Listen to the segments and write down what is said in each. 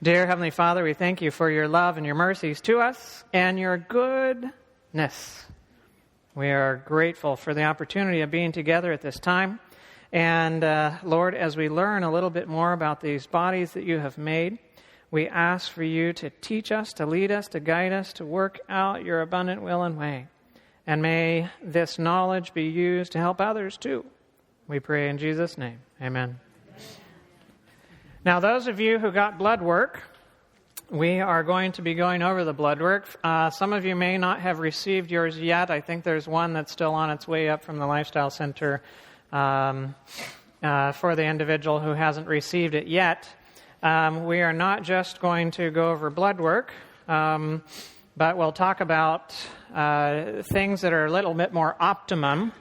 Dear Heavenly Father, we thank you for your love and your mercies to us and your goodness. We are grateful for the opportunity of being together at this time. And Lord, as we learn a little bit more about these bodies that you have made, we ask for you to teach us, to lead us, to guide us, to work out your abundant will and way. And may this knowledge be used to help others too. We pray in Jesus' name. Amen. Now, those of you who got blood work, we are going to be going over the blood work. Some of you may not have received yours yet. I think there's one that's still on its way up from the Lifestyle Center for the individual who hasn't received it yet. We are not just going to go over blood work, but we'll talk about things that are a little bit more optimum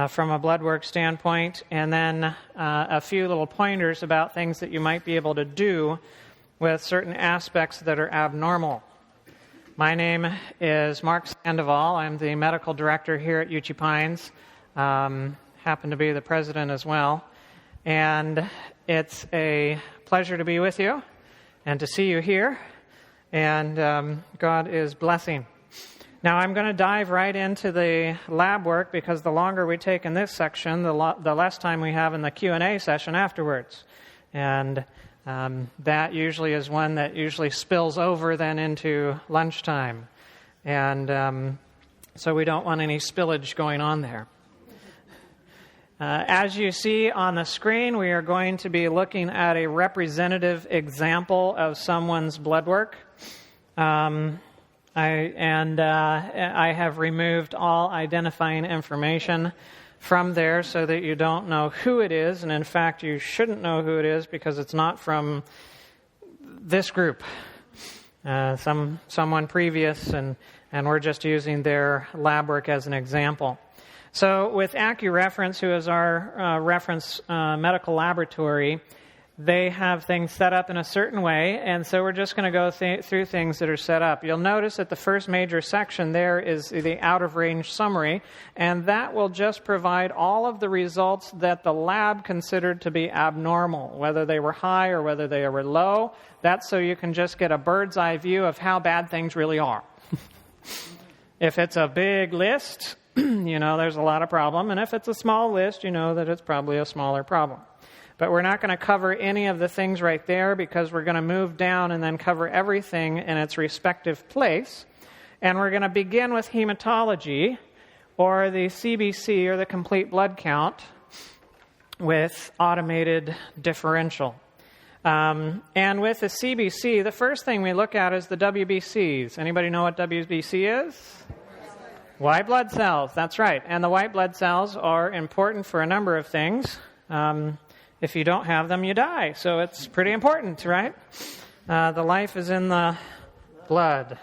from a blood work standpoint, and then a few little pointers about things that you might be able to do with certain aspects that are abnormal. My name is Mark Sandoval. I'm the medical director here at Uchee Pines. Happen to be the president as well. And it's a pleasure to be with you and to see you here. And God is blessing. Now, I'm going to dive right into the lab work because the longer we take in this section, the less time we have in the Q&A session afterwards. And that usually is one that usually spills over then into lunchtime. And so we don't want any spillage going on there. As you see on the screen, we are going to be looking at a representative example of someone's blood work. I have removed all identifying information from there so that you don't know who it is, and in fact you shouldn't know who it is because it's not from this group. Someone previous, and we're just using their lab work as an example. So with AccuReference, who is our reference medical laboratory, they have things set up in a certain way, and so we're just going to go through things that are set up. You'll notice that the first major section there is the out-of-range summary, and that will just provide all of the results that the lab considered to be abnormal, whether they were high or whether they were low. That's so you can just get a bird's-eye view of how bad things really are. If it's a big list, you know there's a lot of problem, and if it's a small list, you know that it's probably a smaller problem. But we're not going to cover any of the things right there because we're going to move down and then cover everything in its respective place. And we're going to begin with hematology, or the CBC, or the complete blood count, with automated differential. And with the CBC, the first thing we look at is the WBCs. Anybody know what WBC is? White blood cells, that's right. And the white blood cells are important for a number of things. If you don't have them, you die. So it's pretty important, right? The life is in the blood.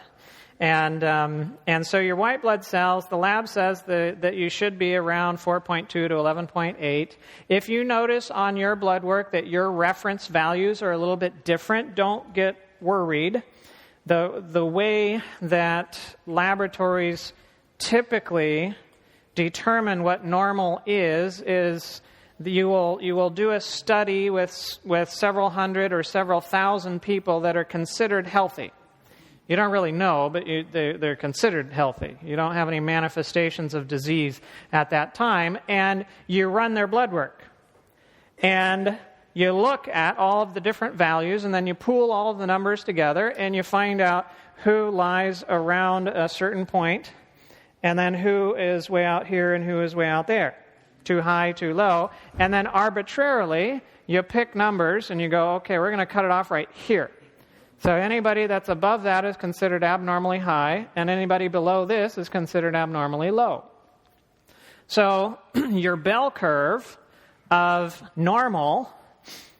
And so your white blood cells, the lab says that you should be around 4.2 to 11.8. If you notice on your blood work that your reference values are a little bit different, don't get worried. The way that laboratories typically determine what normal is you will do a study with several hundred or several thousand people that are considered healthy. You don't really know, but they're considered healthy. You don't have any manifestations of disease at that time, and you run their blood work. And you look at all of the different values, and then you pool all of the numbers together, and you find out who lies around a certain point, and then who is way out here and who is way out there. Too high, too low, and then arbitrarily you pick numbers and you go, okay, we're going to cut it off right here. So anybody that's above that is considered abnormally high, and anybody below this is considered abnormally low. So your bell curve of normal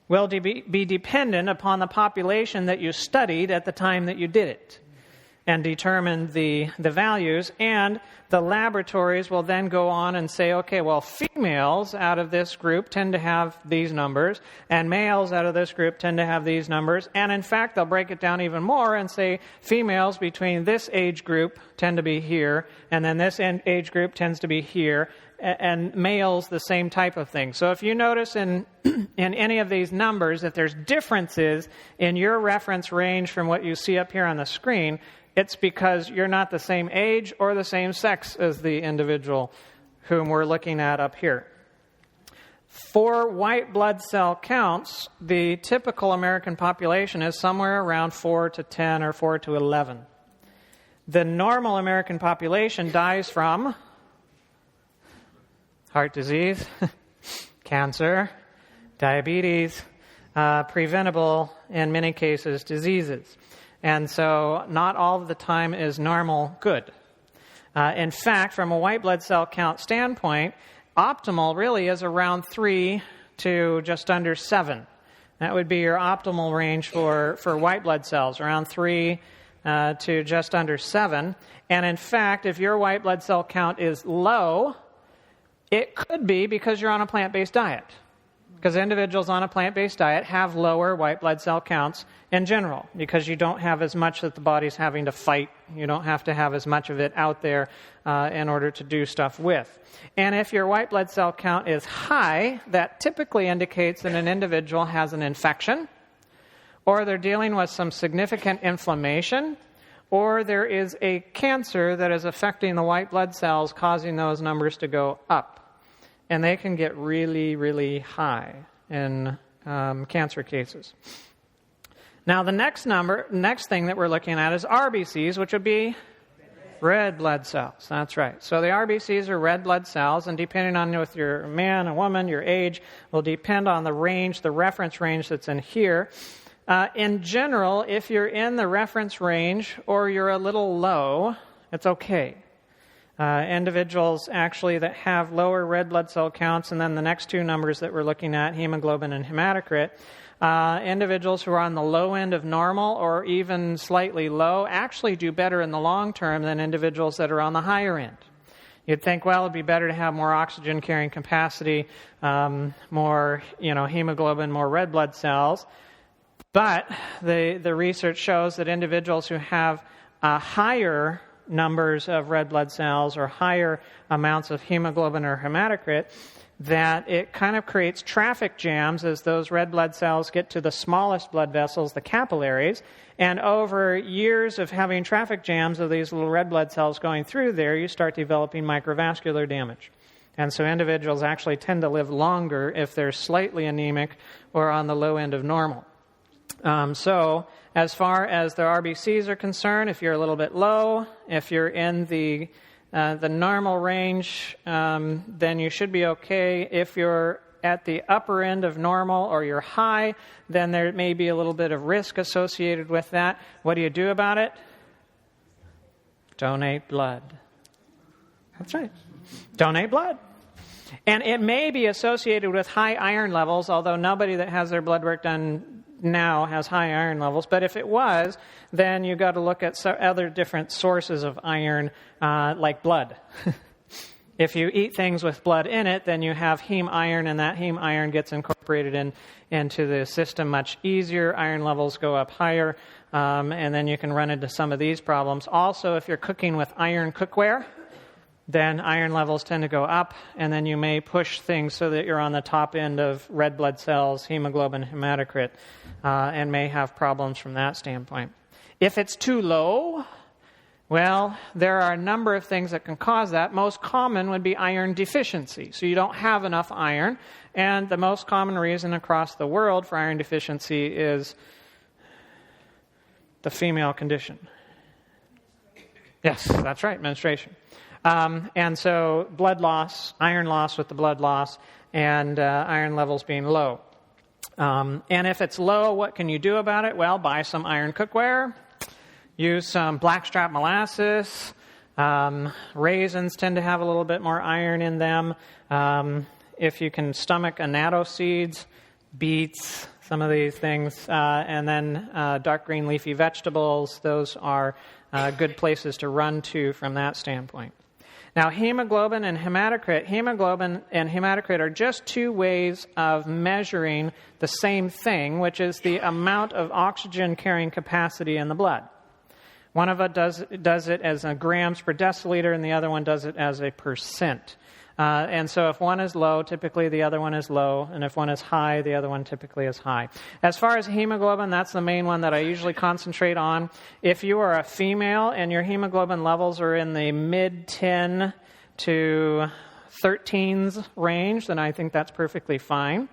will be dependent upon the population that you studied at the time that you did it and determined the values, and the laboratories will then go on and say, okay, well, females out of this group tend to have these numbers, and males out of this group tend to have these numbers, and in fact, they'll break it down even more and say females between this age group tend to be here, and then this age group tends to be here, and males the same type of thing. So if you notice in any of these numbers that there's differences in your reference range from what you see up here on the screen, it's because you're not the same age or the same sex as the individual whom we're looking at up here. For white blood cell counts, the typical American population is somewhere around 4 to 10 or 4 to 11. The normal American population dies from heart disease, cancer, diabetes, preventable, in many cases, diseases. And so not all of the time is normal good. In fact, from a white blood cell count standpoint, optimal really is around 3 to just under 7. That would be your optimal range for white blood cells, around 3 to just under 7. And in fact, if your white blood cell count is low, it could be because you're on a plant-based diet. Because individuals on a plant-based diet have lower white blood cell counts in general, because you don't have as much that the body's having to fight. You don't have to have as much of it out there in order to do stuff with. And if your white blood cell count is high, that typically indicates that an individual has an infection, or they're dealing with some significant inflammation, or there is a cancer that is affecting the white blood cells, causing those numbers to go up. And they can get really, really high in cancer cases. Now, the next thing that we're looking at is RBCs, which would be red blood cells. That's right. So the RBCs are red blood cells, and depending on if you're a man, a woman, your age, will depend on the range, the reference range that's in here. In general, if you're in the reference range or you're a little low, it's okay. Individuals actually that have lower red blood cell counts, and then the next two numbers that we're looking at, hemoglobin and hematocrit, individuals who are on the low end of normal or even slightly low actually do better in the long term than individuals that are on the higher end. You'd think, well, it'd be better to have more oxygen carrying capacity, more hemoglobin, more red blood cells. But the research shows that individuals who have higher numbers of red blood cells or higher amounts of hemoglobin or hematocrit, that it kind of creates traffic jams as those red blood cells get to the smallest blood vessels, the capillaries, and over years of having traffic jams of these little red blood cells going through there, you start developing microvascular damage. And so individuals actually tend to live longer if they're slightly anemic or on the low end of normal. So as far as the RBCs are concerned, if you're a little bit low, if you're in the normal range, then you should be okay. If you're at the upper end of normal or you're high, then there may be a little bit of risk associated with that. What do you do about it? Donate blood. That's right. Donate blood. And it may be associated with high iron levels, although nobody that has their blood work done now has high iron levels. But if it was, then you've got to look at other different sources of iron, like blood. If you eat things with blood in it, then you have heme iron, and that heme iron gets incorporated into the system much easier. Iron levels go up higher, and then you can run into some of these problems. Also, if you're cooking with iron cookware, then iron levels tend to go up, and then you may push things so that you're on the top end of red blood cells, hemoglobin, hematocrit, and may have problems from that standpoint. If it's too low, well, there are a number of things that can cause that. Most common would be iron deficiency. So you don't have enough iron, and the most common reason across the world for iron deficiency is the female condition. Yes, that's right, menstruation. And so blood loss, iron loss with the blood loss, and iron levels being low. And if it's low, what can you do about it? Well, buy some iron cookware. Use some blackstrap molasses. Raisins tend to have a little bit more iron in them. If you can stomach annatto seeds, beets, some of these things, and then dark green leafy vegetables, those are good places to run to from that standpoint. Now, hemoglobin and hematocrit are just two ways of measuring the same thing, which is the amount of oxygen carrying capacity in the blood. One of it does it as grams per deciliter, and the other one does it as a percent. And so if one is low, typically the other one is low. And if one is high, the other one typically is high. As far as hemoglobin, that's the main one that I usually concentrate on. If you are a female and your hemoglobin levels are in the mid-10 to 13s range, then I think that's perfectly fine.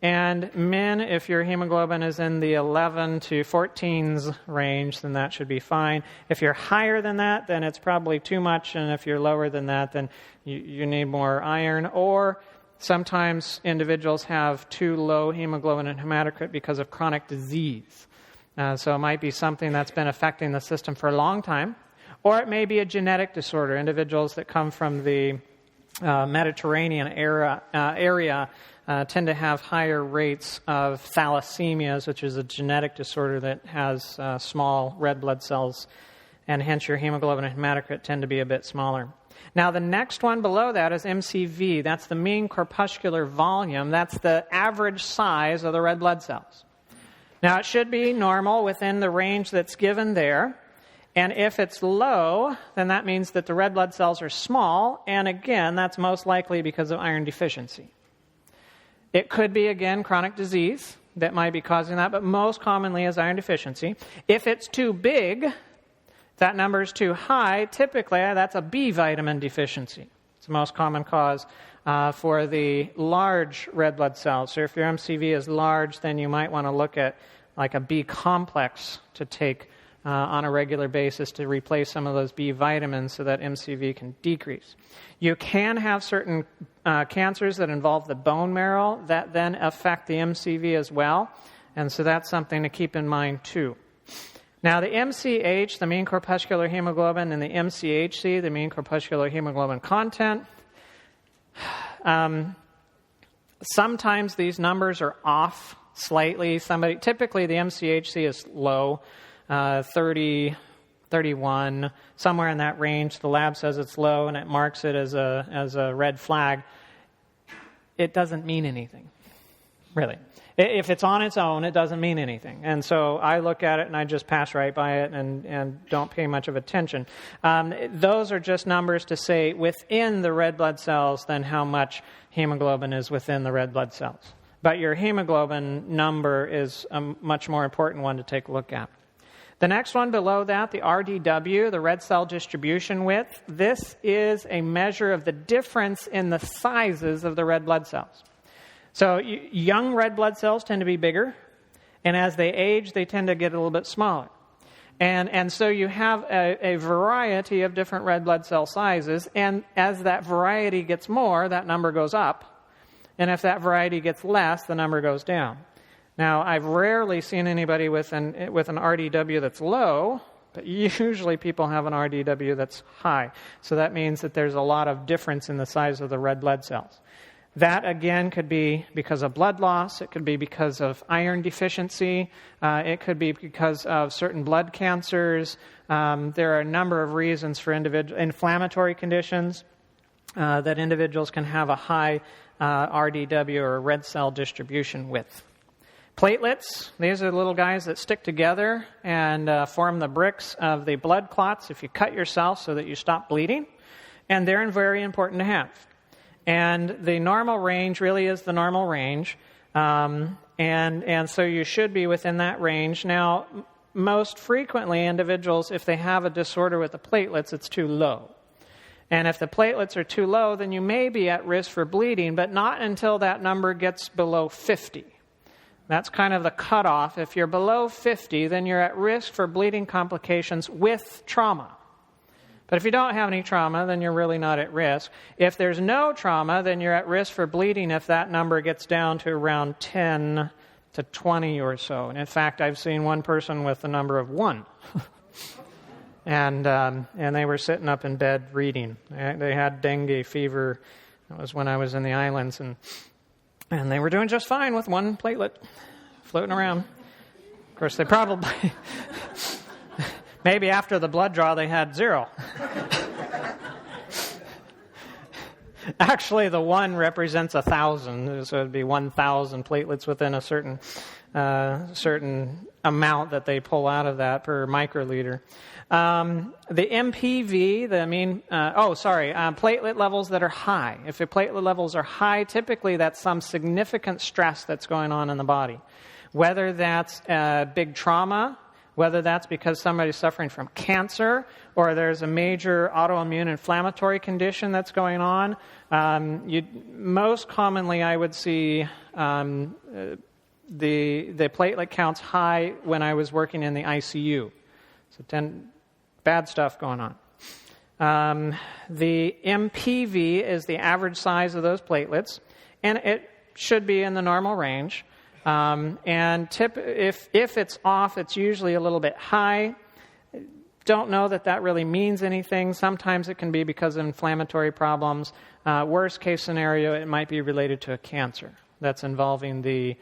And men, if your hemoglobin is in the 11 to 14s range, then that should be fine. If you're higher than that, then it's probably too much. And if you're lower than that, then you need more iron. Or sometimes individuals have too low hemoglobin and hematocrit because of chronic disease. So it might be something that's been affecting the system for a long time. Or it may be a genetic disorder. Individuals that come from the Mediterranean area tend to have higher rates of thalassemias, which is a genetic disorder that has small red blood cells, and hence your hemoglobin and hematocrit tend to be a bit smaller. Now, the next one below that is MCV. That's the mean corpuscular volume. That's the average size of the red blood cells. Now, it should be normal within the range that's given there. And if it's low, then that means that the red blood cells are small. And again, that's most likely because of iron deficiency. It could be, again, chronic disease that might be causing that, but most commonly is iron deficiency. If it's too big, that number is too high, typically that's a B vitamin deficiency. It's the most common cause for the large red blood cells. So if your MCV is large, then you might want to look at like a B complex to take on a regular basis to replace some of those B vitamins so that MCV can decrease. You can have certain cancers that involve the bone marrow that then affect the MCV as well, and so that's something to keep in mind too. Now the MCH, the mean corpuscular hemoglobin, and the MCHC, the mean corpuscular hemoglobin content, sometimes these numbers are off slightly. Typically the MCHC is low. 30, 31, somewhere in that range. The lab says it's low and it marks it as a red flag. It doesn't mean anything, really. If it's on its own, it doesn't mean anything. And so I look at it and I just pass right by it and don't pay much of attention. Those are just numbers to say within the red blood cells then how much hemoglobin is within the red blood cells. But your hemoglobin number is a much more important one to take a look at. The next one below that, the RDW, the red cell distribution width. This is a measure of the difference in the sizes of the red blood cells. So young red blood cells tend to be bigger, and as they age, they tend to get a little bit smaller. And so you have a variety of different red blood cell sizes, and as that variety gets more, that number goes up. And if that variety gets less, the number goes down. Now, I've rarely seen anybody with an RDW that's low, but usually people have an RDW that's high. So that means that there's a lot of difference in the size of the red blood cells. That, again, could be because of blood loss. It could be because of iron deficiency. It could be because of certain blood cancers. There are a number of reasons for inflammatory conditions that individuals can have a high RDW or red cell distribution width. Platelets, these are the little guys that stick together and form the bricks of the blood clots if you cut yourself so that you stop bleeding. And they're very important to have. And the normal range really is the normal range. And so you should be within that range. Now, most frequently, individuals, if they have a disorder with the platelets, it's too low. And if the platelets are too low, then you may be at risk for bleeding, but not until that number gets below 50. That's kind of the cutoff. If you're below 50, then you're at risk for bleeding complications with trauma. But if you don't have any trauma, then you're really not at risk. If there's no trauma, then you're at risk for bleeding if that number gets down to around 10 to 20 or so. And in fact, I've seen one person with the number of 1. and they were sitting up in bed reading. They had dengue fever. That was when I was in the islands, and they were doing just fine with one platelet floating around. Of course, they probably, maybe after the blood draw, they had 0. Actually, the 1 represents 1,000, so it'd be 1,000 platelets within a certain amount that they pull out of that per microliter. The MPV, platelet levels that are high. If your platelet levels are high, typically that's some significant stress that's going on in the body. Whether that's big trauma, whether that's because somebody's suffering from cancer, or there's a major autoimmune inflammatory condition that's going on. Most commonly, I would see the platelet counts high when I was working in the ICU. So bad stuff going on. The MPV is the average size of those platelets, and it should be in the normal range. If it's off, it's usually a little bit high. Don't know that really means anything. Sometimes it can be because of inflammatory problems. Worst case scenario, it might be related to a cancer that's involving the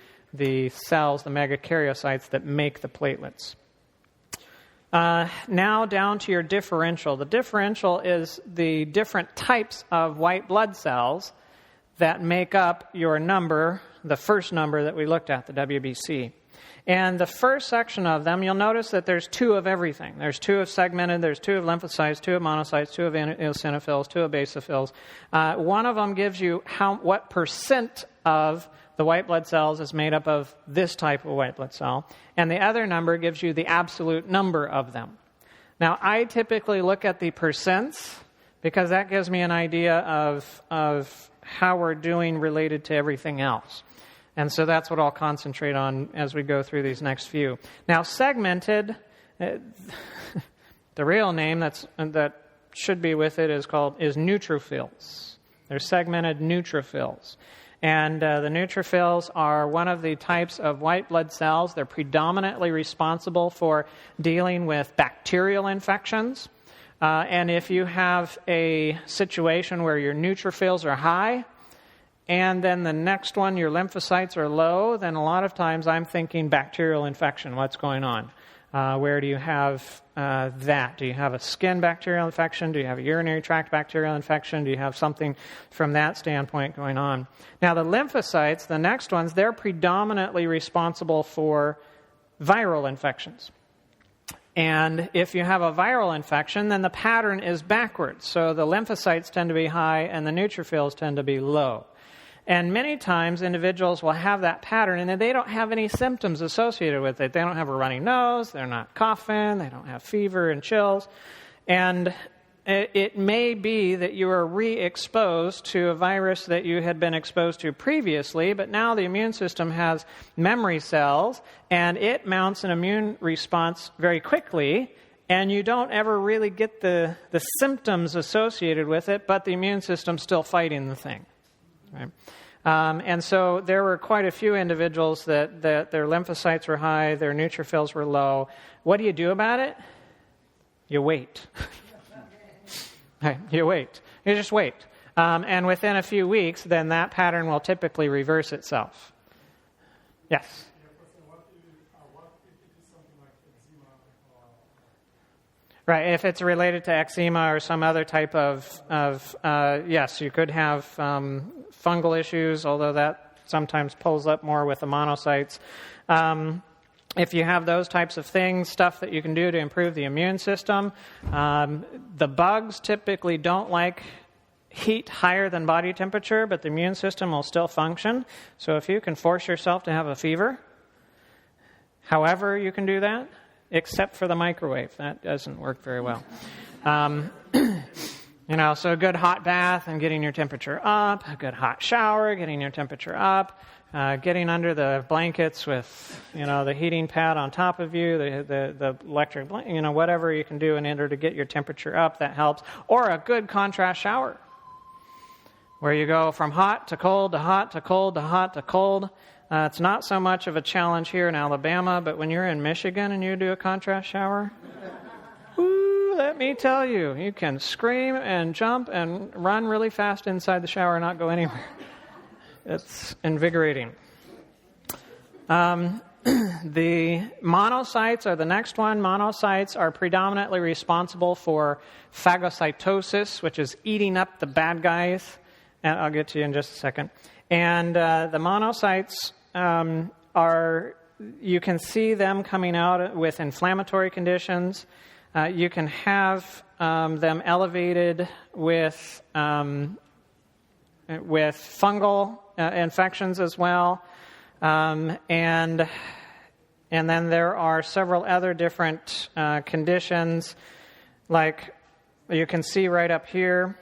cells, the megakaryocytes that make the platelets. Now down to your differential. The differential is the different types of white blood cells that make up your number, the first number that we looked at, the WBC. And the first section of them, you'll notice that there's 2 of everything. There's 2 of segmented, there's 2 of lymphocytes, 2 of monocytes, 2 of eosinophils, 2 of basophils. One of them gives you what percent of the white blood cells is made up of this type of white blood cell. And the other number gives you the absolute number of them. Now, I typically look at the percents because that gives me an idea of how we're doing related to everything else. And so that's what I'll concentrate on as we go through these next few. Now, segmented, the real name that should be with it is neutrophils. They're segmented neutrophils. And the neutrophils are one of the types of white blood cells. They're predominantly responsible for dealing with bacterial infections. And if you have a situation where your neutrophils are high, and then the next one, your lymphocytes are low, then a lot of times I'm thinking bacterial infection. What's going on? Where do you have that? Do you have a skin bacterial infection? Do you have a urinary tract bacterial infection? Do you have something from that standpoint going on? Now, the lymphocytes, the next ones, they're predominantly responsible for viral infections. And if you have a viral infection, then the pattern is backwards. So the lymphocytes tend to be high and the neutrophils tend to be low. And many times individuals will have that pattern and they don't have any symptoms associated with it. They don't have a runny nose, they're not coughing, they don't have fever and chills. And it may be that you are re-exposed to a virus that you had been exposed to previously, but now the immune system has memory cells and it mounts an immune response very quickly, and you don't ever really get the symptoms associated with it, but the immune system's still fighting the thing. Right? And so there were quite a few individuals that their lymphocytes were high, their neutrophils were low. What do you do about it? You wait. You wait. You just wait. And within a few weeks, then that pattern will typically reverse itself. Yes? Right, if it's related to eczema or some other type of yes, you could have fungal issues, although that sometimes pulls up more with the monocytes. If you have those types of things, stuff that you can do to improve the immune system, the bugs typically don't like heat higher than body temperature, but the immune system will still function. So if you can force yourself to have a fever, however you can do that, except for the microwave. That doesn't work very well. So a good hot bath and getting your temperature up, a good hot shower, getting your temperature up, getting under the blankets with, the heating pad on top of you, the electric, whatever you can do in order to get your temperature up, that helps. Or a good contrast shower, where you go from hot to cold to hot to cold to hot to cold. It's not so much of a challenge here in Alabama, but when you're in Michigan and you do a contrast shower, let me tell you, you can scream and jump and run really fast inside the shower and not go anywhere. It's invigorating. The monocytes are the next one. Monocytes are predominantly responsible for phagocytosis, which is eating up the bad guys. and I'll get to you in just a second. And the monocytes you can see them coming out with inflammatory conditions. You can have them elevated with fungal infections as well. And then there are several other different conditions, like you can see right up here,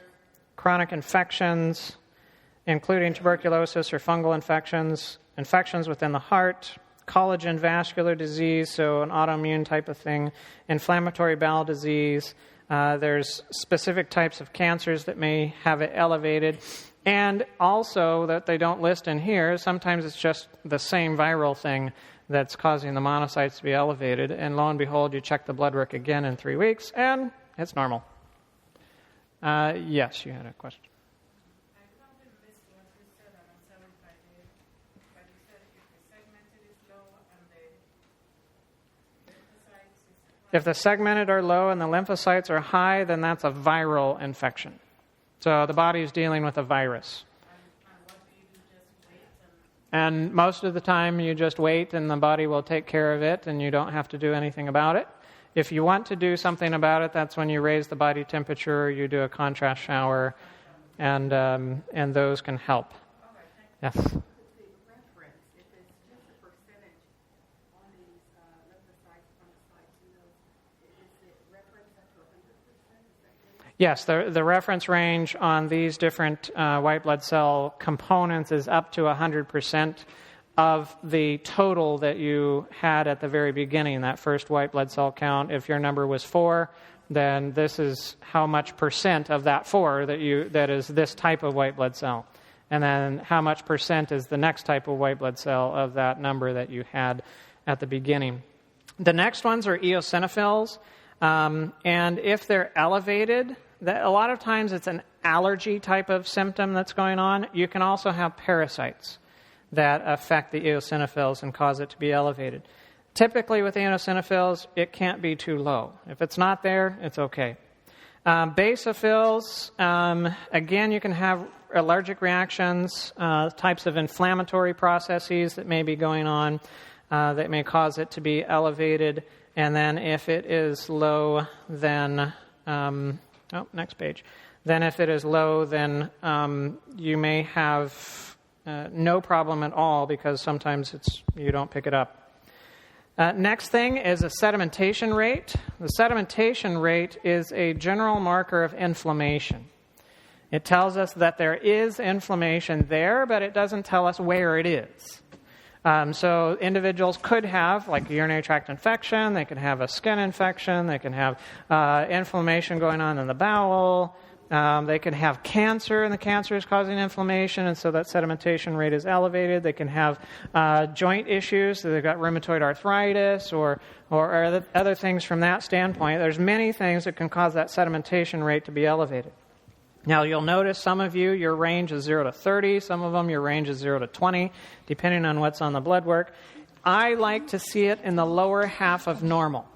chronic infections, including tuberculosis or fungal infections, infections within the heart, collagen vascular disease, so an autoimmune type of thing, inflammatory bowel disease. There's specific types of cancers that may have it elevated. And also that they don't list in here, sometimes it's just the same viral thing that's causing the monocytes to be elevated. And lo and behold, you check the blood work again in 3 weeks, and it's normal. Yes, you had a question. I probably missed what you said, and I'm sorry if I did. But you said if the segmented is low and the lymphocytes is high. If the segmented are low and the lymphocytes are high, then that's a viral infection. So the body is dealing with a virus. And what do you do? Just wait? And most of the time you just wait and the body will take care of it and you don't have to do anything about it. If you want to do something about it, that's when you raise the body temperature, you do a contrast shower, and those can help. Yes? The reference, if it's just a percentage on these lymphocytes, monocytes, is it reference up to 100%? Yes, the reference range on these different white blood cell components is up to 100% of the total that you had at the very beginning, that first white blood cell count. If your number was 4, then this is how much percent of that 4 that is this type of white blood cell. And then how much percent is the next type of white blood cell of that number that you had at the beginning. The next ones are eosinophils. And if they're elevated, a lot of times it's an allergy type of symptom that's going on. You can also have parasites that affect the eosinophils and cause it to be elevated. Typically with eosinophils, it can't be too low. If it's not there, it's okay. Basophils, again, you can have allergic reactions, types of inflammatory processes that may be going on that may cause it to be elevated. And then if it is low, then... next page. Then if it is low, then you may have no problem at all because sometimes you don't pick it up. Next thing is a sedimentation rate. The sedimentation rate is a general marker of inflammation. It tells us that there is inflammation there, but it doesn't tell us where it is. So individuals could have like a urinary tract infection, they could have a skin infection, they can have inflammation going on in the bowel, they can have cancer and the cancer is causing inflammation and so that sedimentation rate is elevated. They can have joint issues, so they've got rheumatoid arthritis or other things from that standpoint. There's many things that can cause that sedimentation rate to be elevated. Now, you'll notice some of you, your range is 0 to 30. Some of them, your range is 0 to 20, depending on what's on the blood work. I like to see it in the lower half of normal.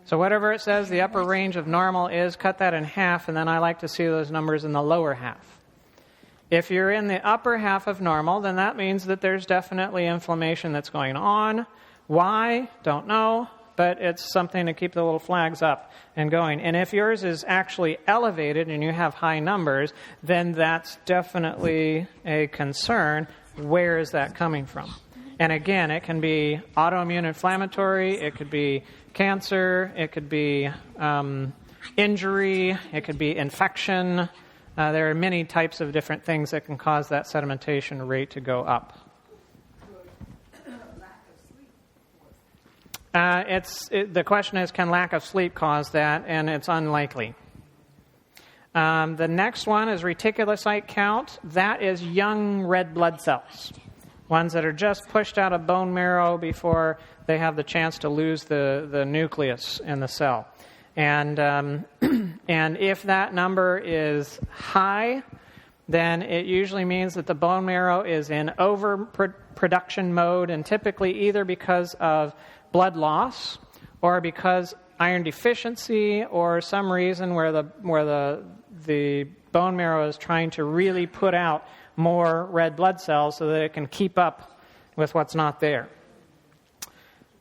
So whatever it says the upper range of normal is, cut that in half, and then I like to see those numbers in the lower half. If you're in the upper half of normal, then that means that there's definitely inflammation that's going on. Why? Don't know. But it's something to keep the little flags up and going. And if yours is actually elevated and you have high numbers, then that's definitely a concern. Where is that coming from? And again, it can be autoimmune inflammatory, it could be cancer, it could be injury, it could be infection. There are many types of different things that can cause that sedimentation rate to go up. The question is, can lack of sleep cause that? And it's unlikely. The next one is reticulocyte count. That is young red blood cells, ones that are just pushed out of bone marrow before they have the chance to lose the nucleus in the cell. And if that number is high, then it usually means that the bone marrow is in overproduction mode, and typically either because of blood loss or because iron deficiency or some reason where the the bone marrow is trying to really put out more red blood cells so that it can keep up with what's not there.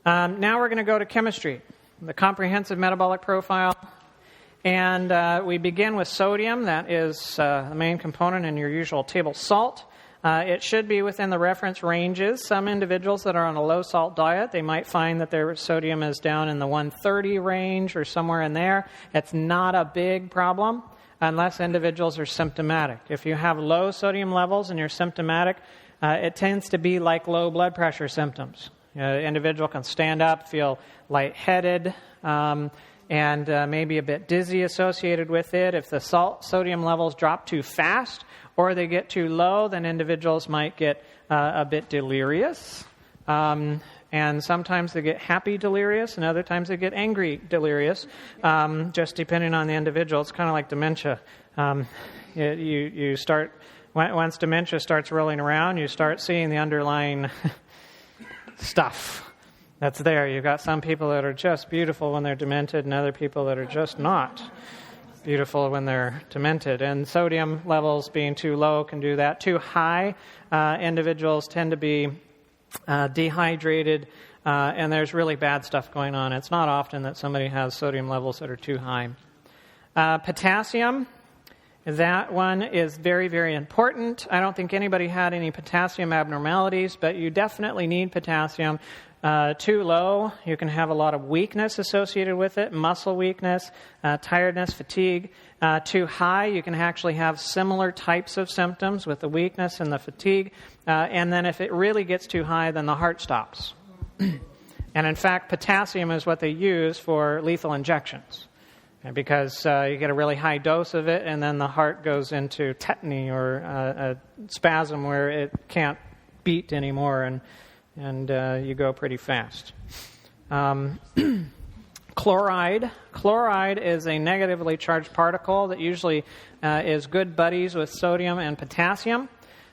Now we're going to go to chemistry, the comprehensive metabolic profile. And we begin with sodium. That is the main component in your usual table salt. It should be within the reference ranges. Some individuals that are on a low-salt diet, they might find that their sodium is down in the 130 range or somewhere in there. It's not a big problem unless individuals are symptomatic. If you have low sodium levels and you're symptomatic, it tends to be like low blood pressure symptoms. The individual can stand up, feel lightheaded, and maybe a bit dizzy associated with it. If the sodium levels drop too fast or they get too low, then individuals might get a bit delirious. And sometimes they get happy delirious, and other times they get angry delirious, just depending on the individual. It's kind of like dementia. You start, once dementia starts rolling around, you start seeing the underlying stuff that's there. You've got some people that are just beautiful when they're demented and other people that are just not beautiful when they're demented. And sodium levels being too low can do that. Too high, individuals tend to be dehydrated, and there's really bad stuff going on. It's not often that somebody has sodium levels that are too high. Potassium, that one is very, very important. I don't think anybody had any potassium abnormalities, but you definitely need potassium. Too low, you can have a lot of weakness associated with it, muscle weakness, tiredness, fatigue. Too high, you can actually have similar types of symptoms with the weakness and the fatigue. And then if it really gets too high, then the heart stops. And in fact, potassium is what they use for lethal injections, because you get a really high dose of it, and then the heart goes into tetany or a spasm where it can't beat anymore, and you go pretty fast. Chloride. Chloride is a negatively charged particle that usually is good buddies with sodium and potassium.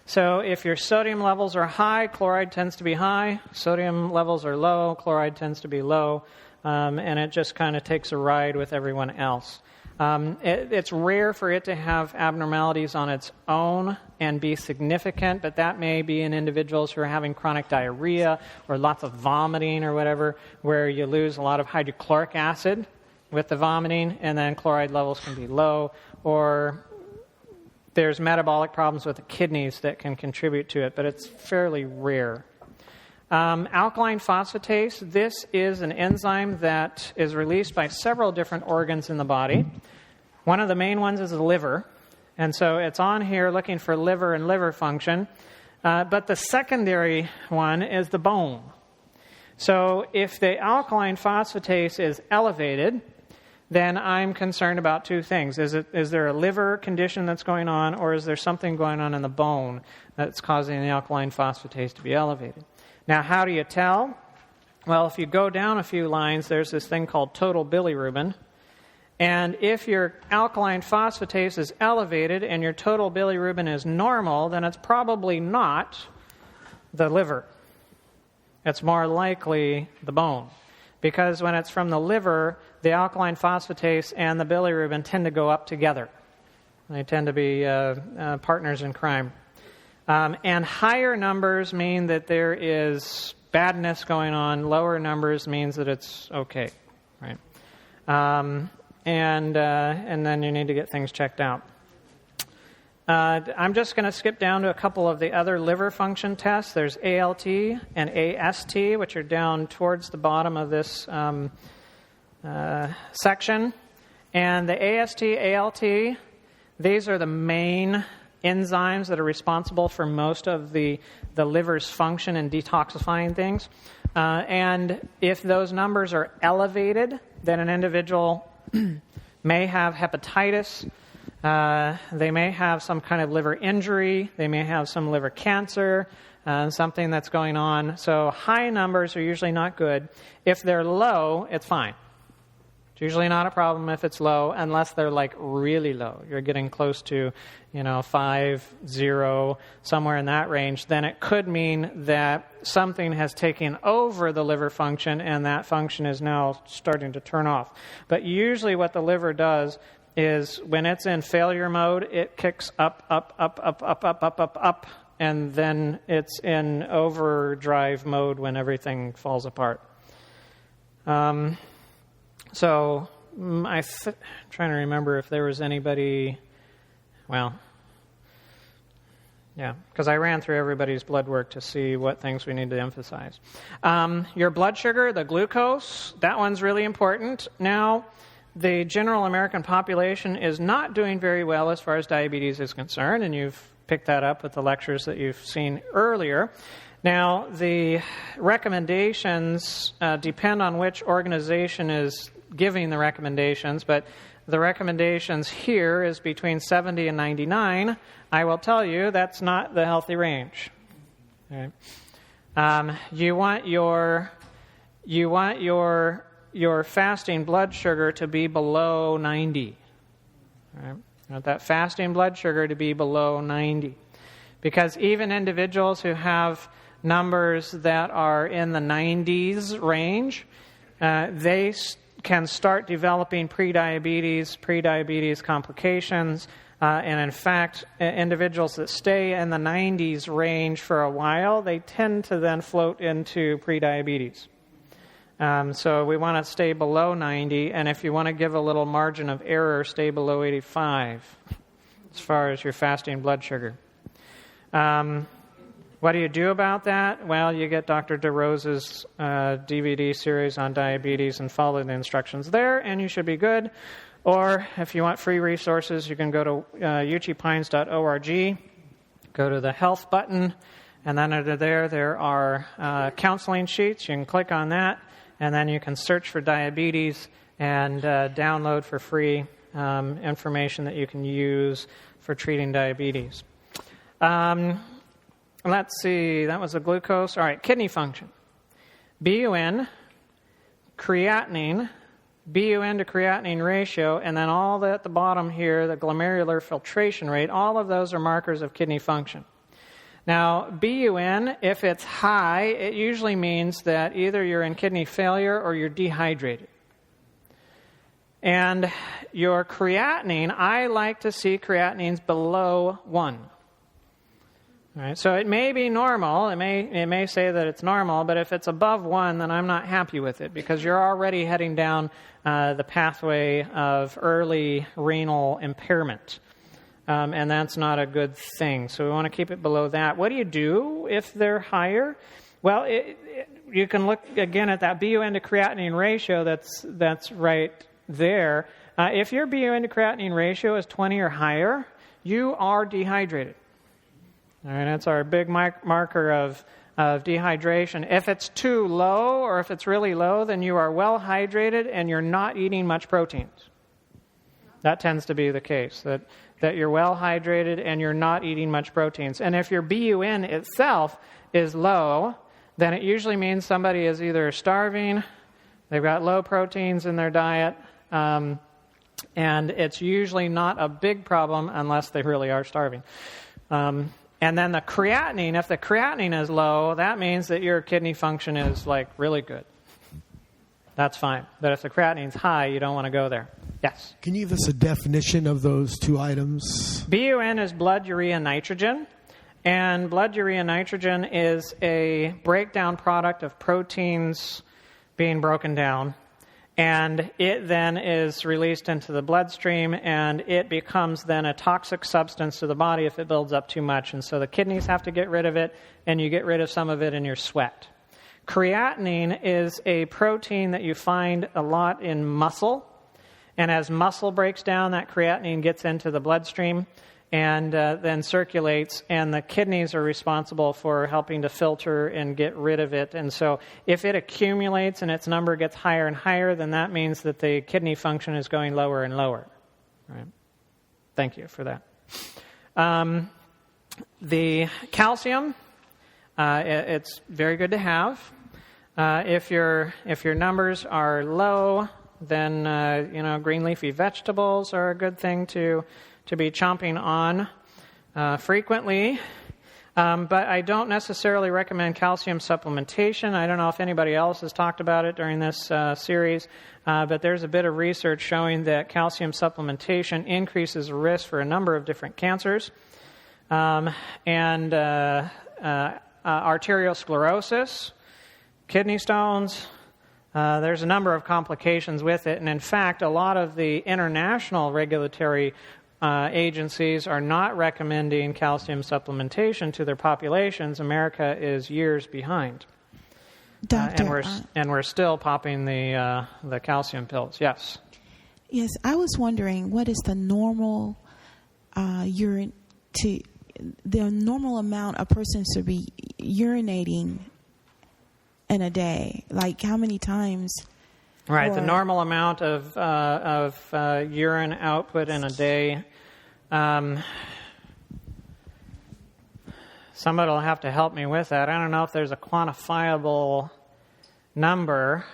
So if your sodium levels are high, chloride tends to be high. Sodium levels are low, chloride tends to be low. And it just kind of takes a ride with everyone else. It's rare for it to have abnormalities on its own and be significant, but that may be in individuals who are having chronic diarrhea or lots of vomiting or whatever, where you lose a lot of hydrochloric acid with the vomiting, and then chloride levels can be low, or there's metabolic problems with the kidneys that can contribute to it, but it's fairly rare. Alkaline phosphatase, this is an enzyme that is released by several different organs in the body. One of the main ones is the liver, and so it's on here looking for liver and liver function. But the secondary one is the bone. So if the alkaline phosphatase is elevated, then I'm concerned about two things. Is there a liver condition that's going on, or is there something going on in the bone that's causing the alkaline phosphatase to be elevated? Now, how do you tell? Well, if you go down a few lines, there's this thing called total bilirubin. And if your alkaline phosphatase is elevated and your total bilirubin is normal, then it's probably not the liver. It's more likely the bone. Because when it's from the liver, the alkaline phosphatase and the bilirubin tend to go up together. They tend to be partners in crime. And higher numbers mean that there is badness going on. Lower numbers means that it's okay, right? And then you need to get things checked out. I'm just going to skip down to a couple of the other liver function tests. There's ALT and AST, which are down towards the bottom of this section. And the AST, ALT, these are the main enzymes that are responsible for most of the liver's function in detoxifying things. And if those numbers are elevated, then an individual may have hepatitis. They may have some kind of liver injury. They may have some liver cancer, something that's going on. So high numbers are usually not good. If they're low, it's fine. It's usually not a problem if it's low, unless they're like really low. You're getting close to, 5, 0, somewhere in that range. Then it could mean that something has taken over the liver function, and that function is now starting to turn off. But usually what the liver does is when it's in failure mode, it kicks up, and then it's in overdrive mode when everything falls apart. I'm trying to remember if there was anybody, because I ran through everybody's blood work to see what things we need to emphasize. Your blood sugar, the glucose, that one's really important. Now, the general American population is not doing very well as far as diabetes is concerned, and you've picked that up with the lectures that you've seen earlier. Now, the recommendations depend on which organization is giving the recommendations, but the recommendations here is between 70 and 99. I will tell you that's not the healthy range. Okay. You want your fasting blood sugar to be below 90. Right? You want that fasting blood sugar to be below 90. Because even individuals who have numbers that are in the 90s range, they can start developing prediabetes complications. And in fact, individuals that stay in the 90s range for a while, they tend to then float into prediabetes. So we want to stay below 90, and if you want to give a little margin of error, stay below 85 as far as your fasting blood sugar. What do you do about that? Well, you get Dr. DeRose's DVD series on diabetes and follow the instructions there, and you should be good. Or if you want free resources, you can go to uchipines.org, go to the health button, and then under there are counseling sheets. You can click on that, and then you can search for diabetes and download for free information that you can use for treating diabetes. Let's see, that was the glucose. All right, kidney function. BUN, creatinine, BUN to creatinine ratio, and then all the, at the bottom here, the glomerular filtration rate, all of those are markers of kidney function. Now, BUN, if it's high, it usually means that either you're in kidney failure or you're dehydrated. And your creatinine, I like to see creatinines below 1. All right, so it may be normal, it may say that it's normal, but if it's above 1, then I'm not happy with it because you're already heading down the pathway of early renal impairment. And that's not a good thing. So we want to keep it below that. What do you do if they're higher? Well, you can look again at that BUN to creatinine ratio that's right there. If your BUN to creatinine ratio is 20 or higher, you are dehydrated. All right, that's our big marker of dehydration. If it's too low or if it's really low, then you are well hydrated and you're not eating much proteins. That tends to be the case, that you're well hydrated and you're not eating much proteins. And if your BUN itself is low, then it usually means somebody is either starving, they've got low proteins in their diet, and it's usually not a big problem unless they really are starving. And then the creatinine, if the creatinine is low, that means that your kidney function is like really good. That's fine. But if the creatinine's high, you don't want to go there. Yes? Can you give us a definition of those two items? BUN is blood urea nitrogen. And blood urea nitrogen is a breakdown product of proteins being broken down. And it then is released into the bloodstream, and it becomes then a toxic substance to the body if it builds up too much. And so the kidneys have to get rid of it, and you get rid of some of it in your sweat. Creatinine is a protein that you find a lot in muscle. And as muscle breaks down, that creatinine gets into the bloodstream and then circulates, and the kidneys are responsible for helping to filter and get rid of it. And so if it accumulates and its number gets higher and higher, then that means that the kidney function is going lower and lower. Right? Thank you for that. The calcium, it's very good to have. If your numbers are low, then green leafy vegetables are a good thing to be chomping on frequently. But I don't necessarily recommend calcium supplementation. I don't know if anybody else has talked about it during this series, but there's a bit of research showing that calcium supplementation increases the risk for a number of different cancers. And arteriosclerosis, kidney stones. There's a number of complications with it. And in fact, a lot of the international regulatory agencies are not recommending calcium supplementation to their populations. America is years behind. Doctor, and we're still popping the calcium pills. Yes. Yes, I was wondering what is the normal the normal amount a person should be urinating in a day? Like how many times? Right, the normal amount of urine output in a day. Somebody will have to help me with that. I don't know if there's a quantifiable number.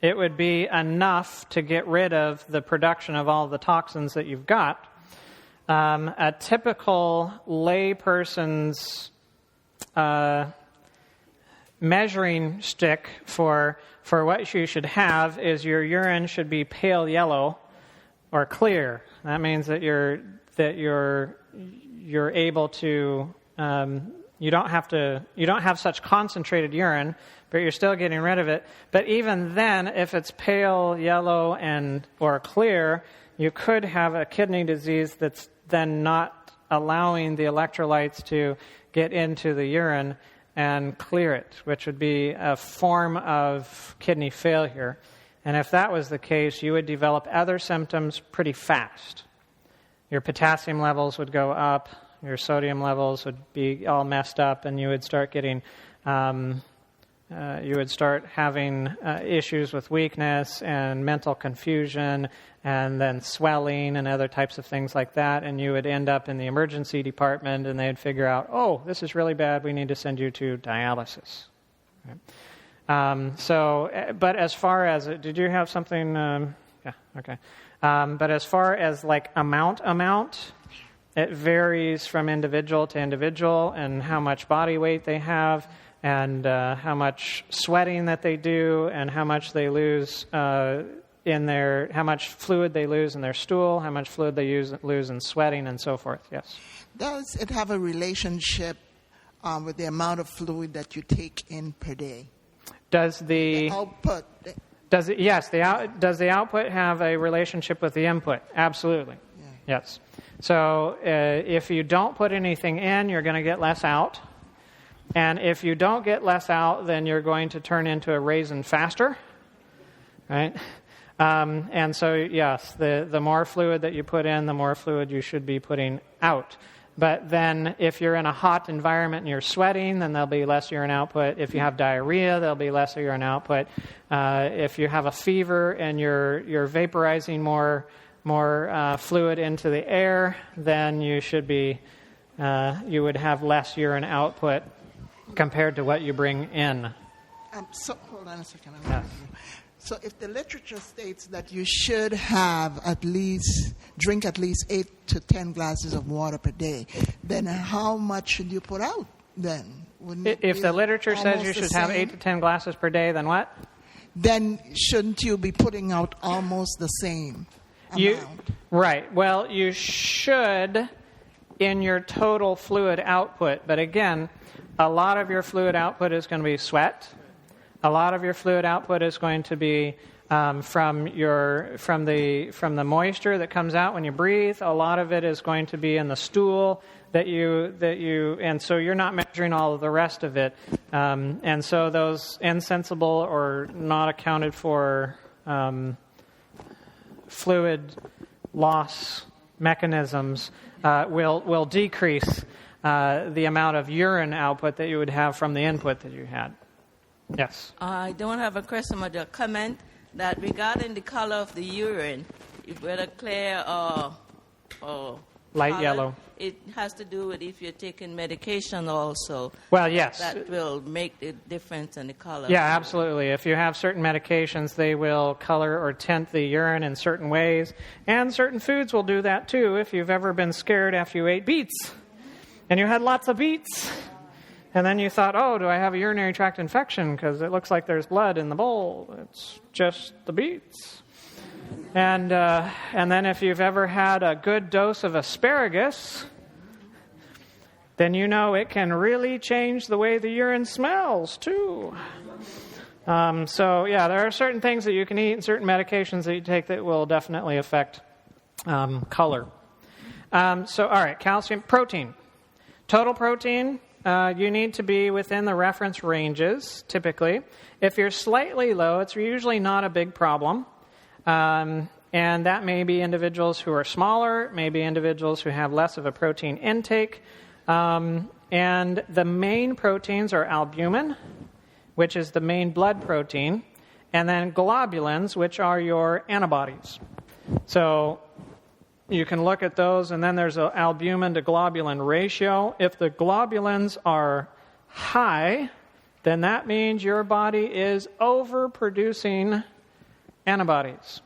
It would be enough to get rid of the production of all the toxins that you've got. A typical lay person's measuring stick for what you should have is your urine should be pale yellow or clear. That means that you're able to you don't have such concentrated urine, but you're still getting rid of it. But even then, if it's pale yellow or clear, you could have a kidney disease that's then not allowing the electrolytes to get into the urine and clear it, which would be a form of kidney failure. And if that was the case, you would develop other symptoms pretty fast. Your potassium levels would go up, your sodium levels would be all messed up, and you would start getting, having issues with weakness and mental confusion, and then swelling and other types of things like that, and you would end up in the emergency department, and they'd figure out, oh, this is really bad, we need to send you to dialysis. Okay. But as far as, did you have something? Yeah, okay. But as far as like amount, it varies from individual to individual and how much body weight they have and how much sweating that they do and how much they lose how much fluid they lose in their stool, how much fluid they lose in sweating and so forth. Yes. Does it have a relationship with the amount of fluid that you take in per day? Does the output? Does the output have a relationship with the input? Absolutely. Yeah. Yes. So if you don't put anything in, you're going to get less out. And if you don't get less out, then you're going to turn into a raisin faster. Right? And so, yes, the more fluid that you put in, the more fluid you should be putting out. But then if you're in a hot environment and you're sweating, then there'll be less urine output. If you have diarrhea, there'll be less urine output. If you have a fever and you're vaporizing more fluid into the air, then you would have less urine output compared to what you bring in. Hold on a second. Yes. So if the literature states that you should drink at least 8 to 10 glasses of water per day, then how much should you put out then? If the literature says you should have 8 to 10 glasses per day, then what? Then shouldn't you be putting out almost the same amount? Right. Well, you should in your total fluid output. But again, a lot of your fluid output is going to be sweat. A lot of your fluid output is going to be from the moisture that comes out when you breathe. A lot of it is going to be in the stool and so you're not measuring all of the rest of it. And so those insensible or not accounted for fluid loss mechanisms will decrease the amount of urine output that you would have from the input that you had. Yes. I don't have a question, but a comment that regarding the color of the urine, whether clear or light colored, yellow. It has to do with if you're taking medication also. Well, yes. That will make the difference in the color. Yeah, absolutely. If you have certain medications, they will color or tint the urine in certain ways. And certain foods will do that too. If you've ever been scared after you ate beets, and you had lots of beets. And then you thought, oh, do I have a urinary tract infection because it looks like there's blood in the bowl? It's just the beets. And then if you've ever had a good dose of asparagus, then you know it can really change the way the urine smells, too. So, yeah, there are certain things that you can eat and certain medications that you take that will definitely affect color. All right, calcium, protein. Total protein, you need to be within the reference ranges, typically. If you're slightly low, it's usually not a big problem. And that may be individuals who are smaller, maybe individuals who have less of a protein intake. And the main proteins are albumin, which is the main blood protein, and then globulins, which are your antibodies. So you can look at those, and then there's an albumin to globulin ratio. If the globulins are high, then that means your body is overproducing antibodies.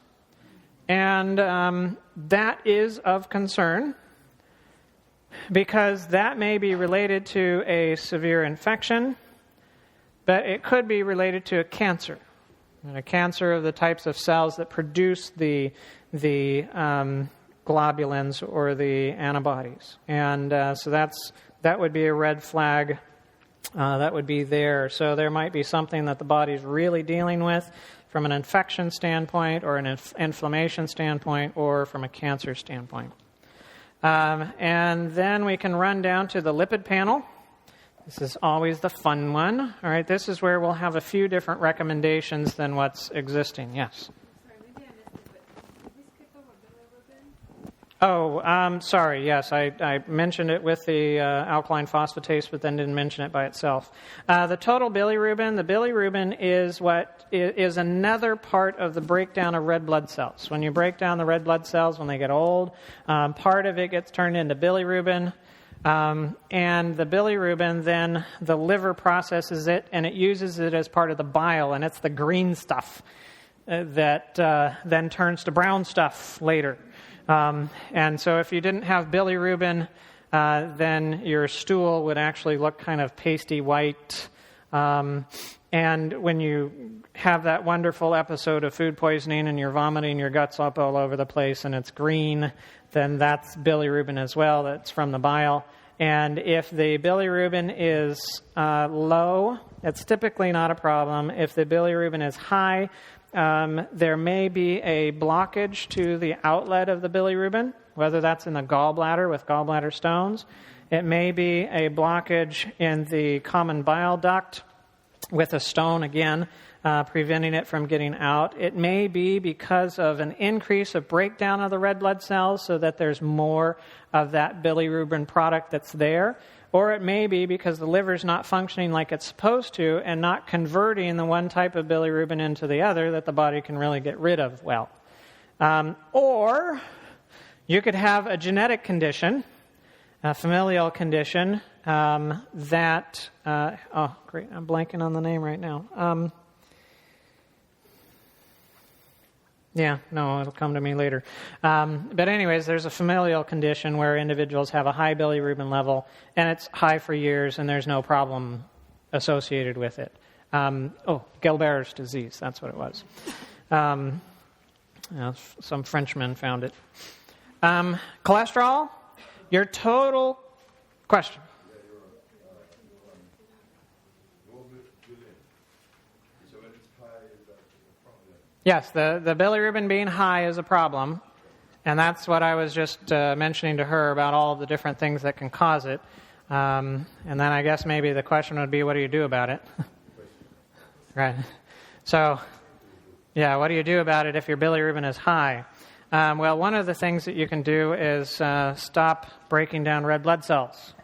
And that is of concern because that may be related to a severe infection, but it could be related to a cancer. And a cancer of the types of cells that produce the globulins or the antibodies. And so that would be a red flag that would be there. So there might be something that the body's really dealing with from an infection standpoint or an inflammation standpoint or from a cancer standpoint. And then we can run down to the lipid panel. This is always the fun one. All right, this is where we'll have a few different recommendations than what's existing. Yes? Sorry, maybe I missed it, but did we skip over bilirubin? Oh, sorry. Yes, I mentioned it with the alkaline phosphatase, but then didn't mention it by itself. The total bilirubin, the bilirubin is what is another part of the breakdown of red blood cells. When you break down the red blood cells when they get old, part of it gets turned into bilirubin. And the bilirubin, then the liver processes it, and it uses it as part of the bile, and it's the green stuff that then turns to brown stuff later. And so if you didn't have bilirubin, then your stool would actually look kind of pasty white. And when you have that wonderful episode of food poisoning and you're vomiting your guts up all over the place and it's green, then that's bilirubin as well. That's from the bile. And if the bilirubin is low, it's typically not a problem. If the bilirubin is high, there may be a blockage to the outlet of the bilirubin, whether that's in the gallbladder with gallbladder stones. It may be a blockage in the common bile duct with a stone, again, preventing it from getting out. It may be because of an increase of breakdown of the red blood cells so that there's more of that bilirubin product that's there. Or it may be because the liver's not functioning like it's supposed to and not converting the one type of bilirubin into the other that the body can really get rid of well. Or you could have a genetic condition, a familial condition, that... oh, great, I'm blanking on the name right now. Yeah, no, it'll come to me later. But anyways, there's a familial condition where individuals have a high bilirubin level, and it's high for years, and there's no problem associated with it. Gilbert's disease, that's what it was. Some Frenchmen found it. Cholesterol, your total question. Yes, the bilirubin being high is a problem, and that's what I was just mentioning to her about all of the different things that can cause it. And then I guess maybe the question would be, what do you do about it? Right. So, yeah, what do you do about it if your bilirubin is high? Well, one of the things that you can do is stop breaking down red blood cells.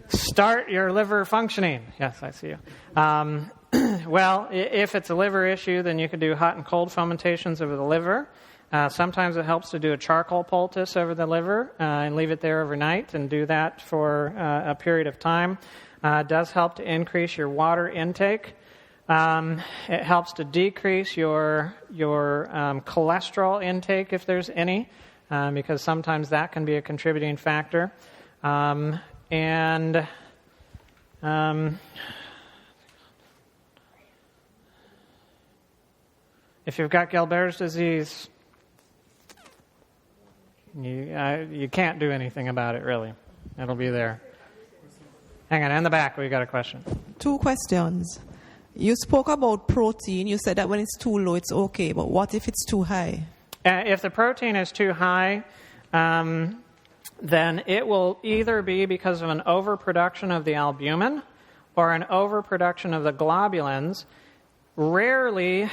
Start your liver functioning. Yes, I see you. Well, if it's a liver issue, then you could do hot and cold fomentations over the liver. Sometimes it helps to do a charcoal poultice over the liver and leave it there overnight and do that for a period of time. It does help to increase your water intake. It helps to decrease your cholesterol intake if there's any. because sometimes that can be a contributing factor. If you've got Gilbert's disease, you can't do anything about it, really. It'll be there. Hang on, in the back, we got a question. 2 questions. You spoke about protein. You said that when it's too low, it's okay. But what if it's too high? If the protein is too high, then it will either be because of an overproduction of the albumin or an overproduction of the globulins. Rarely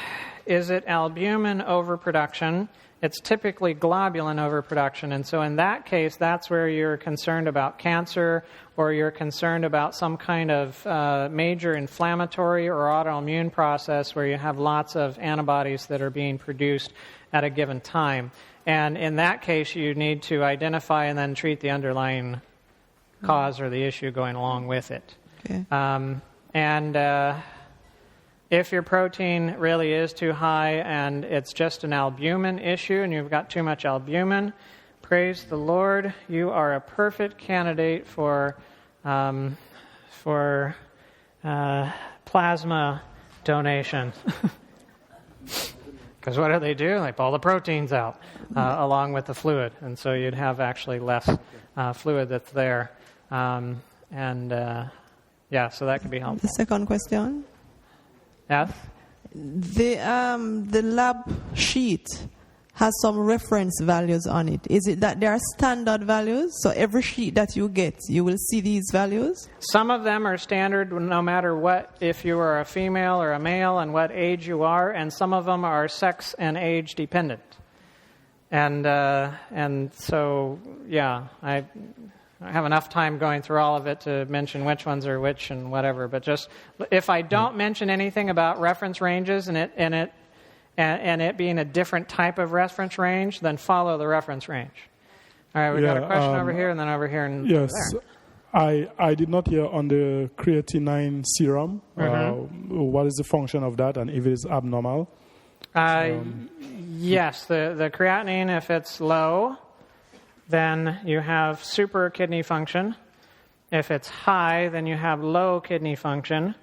is it albumin overproduction. It's typically globulin overproduction. And so in that case, that's where you're concerned about cancer or you're concerned about some kind of major inflammatory or autoimmune process where you have lots of antibodies that are being produced at a given time. And in that case, you need to identify and then treat the underlying cause or the issue going along with it. Okay. If your protein really is too high and it's just an albumin issue and you've got too much albumin, praise the Lord, you are a perfect candidate for plasma donation. Because what do? They pull the proteins out along with the fluid, and so you'd have actually less fluid that's there. So that could be helpful. The second question. Yes? The lab sheet has some reference values on it. Is it that there are standard values? So every sheet that you get, you will see these values? Some of them are standard no matter what, if you are a female or a male and what age you are, and some of them are sex and age dependent. And so, yeah, I have enough time going through all of it to mention which ones are which and whatever. But just if I don't mention anything about reference ranges and it being a different type of reference range, then follow the reference range. All right, we've got a question over here and then over here and yes, there. I did not hear on the creatinine serum. What is the function of that and if it is abnormal? Yes, the creatinine, if it's low, then you have super kidney function. If it's high, then you have low kidney function.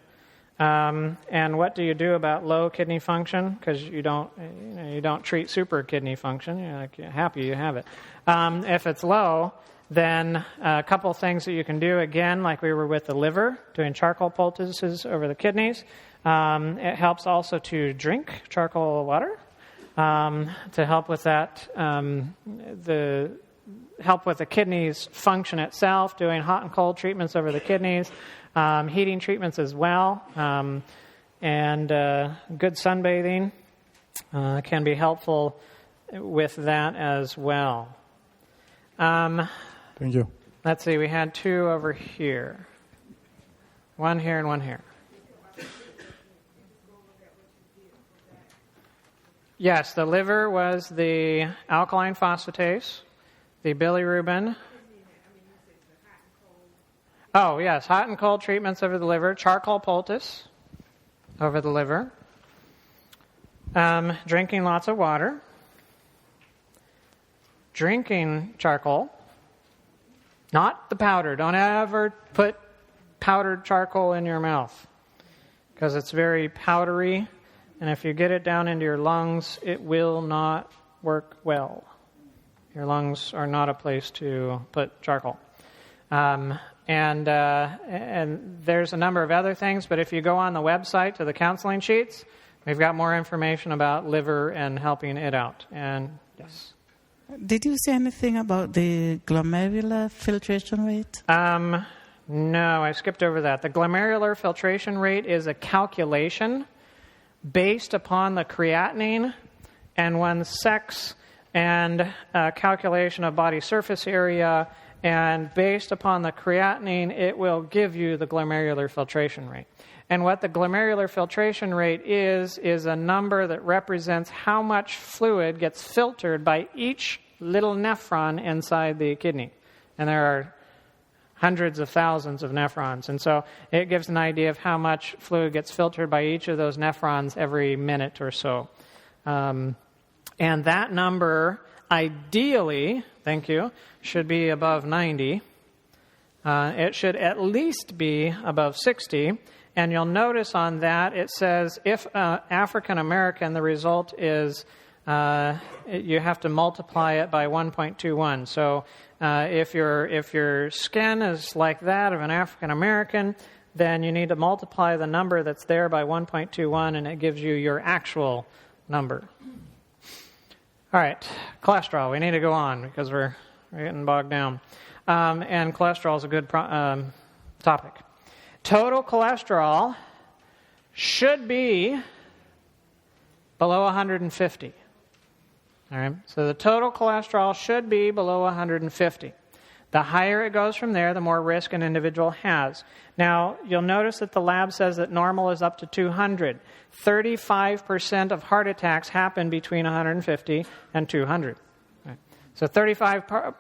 And what do you do about low kidney function? Because you don't treat super kidney function. You're happy you have it. If it's low, then a couple things that you can do, again, like we were with the liver, doing charcoal poultices over the kidneys. It helps also to drink charcoal water to help with that, help with the kidneys' function itself, doing hot and cold treatments over the kidneys, heating treatments as well, and good sunbathing can be helpful with that as well. Thank you. Let's see, we had 2 over here. 1 here and 1 here. Yes, the liver was the alkaline phosphatase, the bilirubin. Oh, yes, hot and cold treatments over the liver, charcoal poultice over the liver, drinking lots of water, drinking charcoal, not the powder. Don't ever put powdered charcoal in your mouth because it's very powdery. And if you get it down into your lungs, it will not work well. Your lungs are not a place to put charcoal. And there's a number of other things, but if you go on the website to the counseling sheets, we've got more information about liver and helping it out. And yes. Did you say anything about the glomerular filtration rate? No, I skipped over that. The glomerular filtration rate is a calculation based upon the creatinine and one's sex and calculation of body surface area, and based upon the creatinine, it will give you the glomerular filtration rate. And what the glomerular filtration rate is a number that represents how much fluid gets filtered by each little nephron inside the kidney. And there are hundreds of thousands of nephrons. And so it gives an idea of how much fluid gets filtered by each of those nephrons every minute or so. And that number ideally, thank you, should be above 90. It should at least be above 60. And you'll notice on that it says if African American, the result is you have to multiply it by 1.21. So if your skin is like that of an African American, then you need to multiply the number that's there by 1.21, and it gives you your actual number. All right, cholesterol. We need to go on because we're getting bogged down. And cholesterol is a good topic. Total cholesterol should be below 150. All right, so the total cholesterol should be below 150. The higher it goes from there, the more risk an individual has. Now, you'll notice that the lab says that normal is up to 200. 35% of heart attacks happen between 150 and 200. Right. So 35%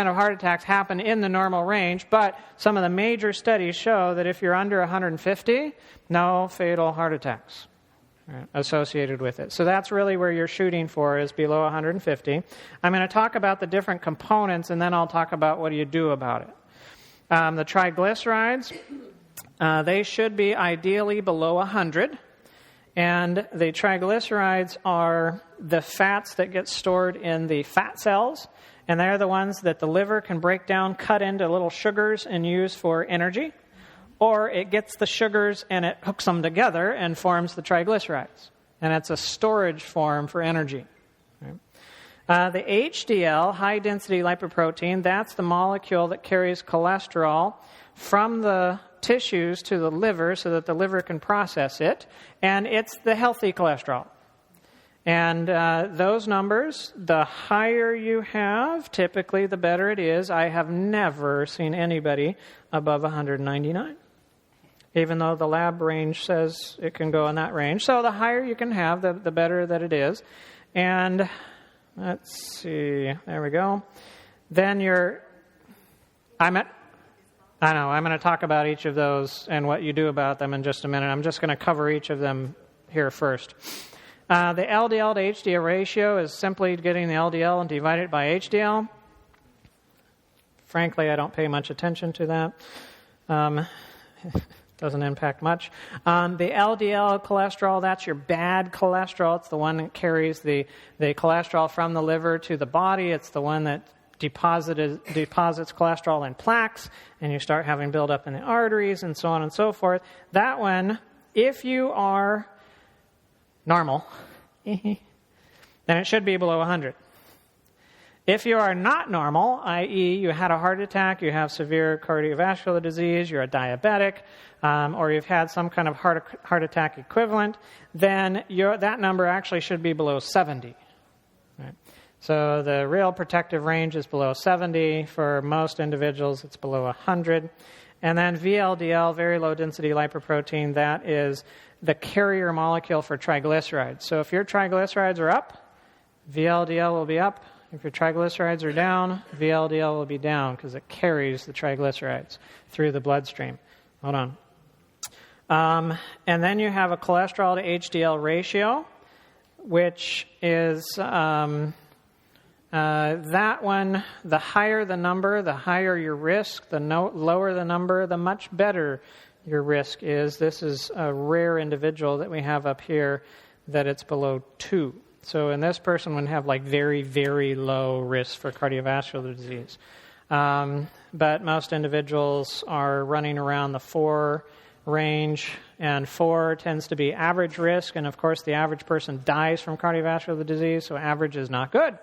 of heart attacks happen in the normal range, but some of the major studies show that if you're under 150, no fatal heart attacks associated with it. So that's really where you're shooting for, is below 150. I'm going to talk about the different components, and then I'll talk about what do you do about it. The triglycerides, they should be ideally below 100. And the triglycerides are the fats that get stored in the fat cells, and they're the ones that the liver can break down, cut into little sugars, and use for energy. Or it gets the sugars and it hooks them together and forms the triglycerides. And it's a storage form for energy. Right? The HDL, high-density lipoprotein, that's the molecule that carries cholesterol from the tissues to the liver so that the liver can process it. And it's the healthy cholesterol. And those numbers, the higher you have, typically the better it is. I have never seen anybody above 199. Even though the lab range says it can go in that range. So the higher you can have, the better that it is. And let's see, there we go. Then I'm going to talk about each of those and what you do about them in just a minute. I'm just going to cover each of them here first. The LDL to HDL ratio is simply getting the LDL and divide it by HDL. Frankly, I don't pay much attention to that. Doesn't impact much. The LDL cholesterol, that's your bad cholesterol. It's the one that carries the cholesterol from the liver to the body. It's the one that deposits cholesterol in plaques, and you start having buildup in the arteries and so on and so forth. That one, if you are normal, then it should be below 100. If you are not normal, i.e. you had a heart attack, you have severe cardiovascular disease, you're a diabetic, or you've had some kind of heart attack equivalent, then that number actually should be below 70. Right? So the real protective range is below 70. For most individuals, it's below 100. And then VLDL, very low density lipoprotein, that is the carrier molecule for triglycerides. So if your triglycerides are up, VLDL will be up. If your triglycerides are down, VLDL will be down because it carries the triglycerides through the bloodstream. Hold on. And then you have a cholesterol to HDL ratio, which is that one, the higher the number, the higher your risk. The lower the number, the much better your risk is. This is a rare individual that we have up here that it's below 2. So in this person would have like very, very low risk for cardiovascular disease. But most individuals are running around the 4 range, and 4 tends to be average risk. And of course, the average person dies from cardiovascular disease, so average is not good.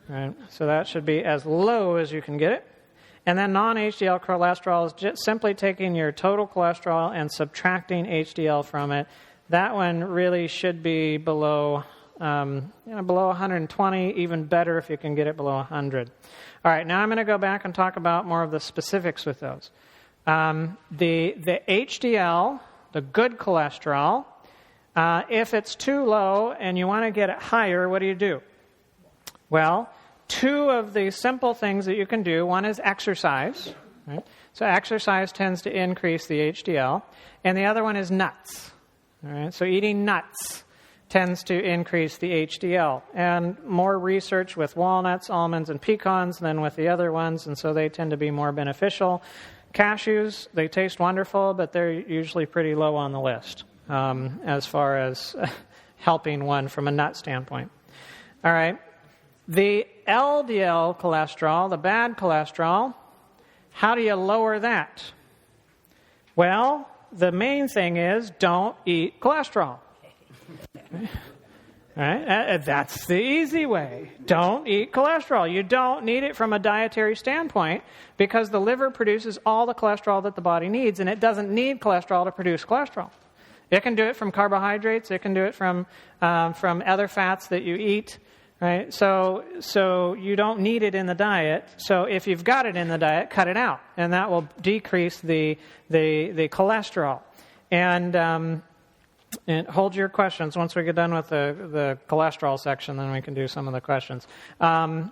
Right? So that should be as low as you can get it. And then non-HDL cholesterol is just simply taking your total cholesterol and subtracting HDL from it. That one really should be below 120, even better if you can get it below 100. All right, now I'm going to go back and talk about more of the specifics with those. The HDL, the good cholesterol, if it's too low and you want to get it higher, what do? Well, 2 of the simple things that you can do. One is exercise. Right? So exercise tends to increase the HDL. And the other one is nuts. All right, so eating nuts tends to increase the HDL. And more research with walnuts, almonds, and pecans than with the other ones, and so they tend to be more beneficial. Cashews, they taste wonderful, but they're usually pretty low on the list as far as helping one from a nut standpoint. All right. The LDL cholesterol, the bad cholesterol, how do you lower that? Well, the main thing is don't eat cholesterol. Right? That's the easy way. Don't eat cholesterol. You don't need it from a dietary standpoint because the liver produces all the cholesterol that the body needs, and it doesn't need cholesterol to produce cholesterol. It can do it from carbohydrates. It can do it from other fats that you eat. Right? So you don't need it in the diet. So if you've got it in the diet, cut it out, and that will decrease the cholesterol. And hold your questions. Once we get done with the cholesterol section, then we can do some of the questions. And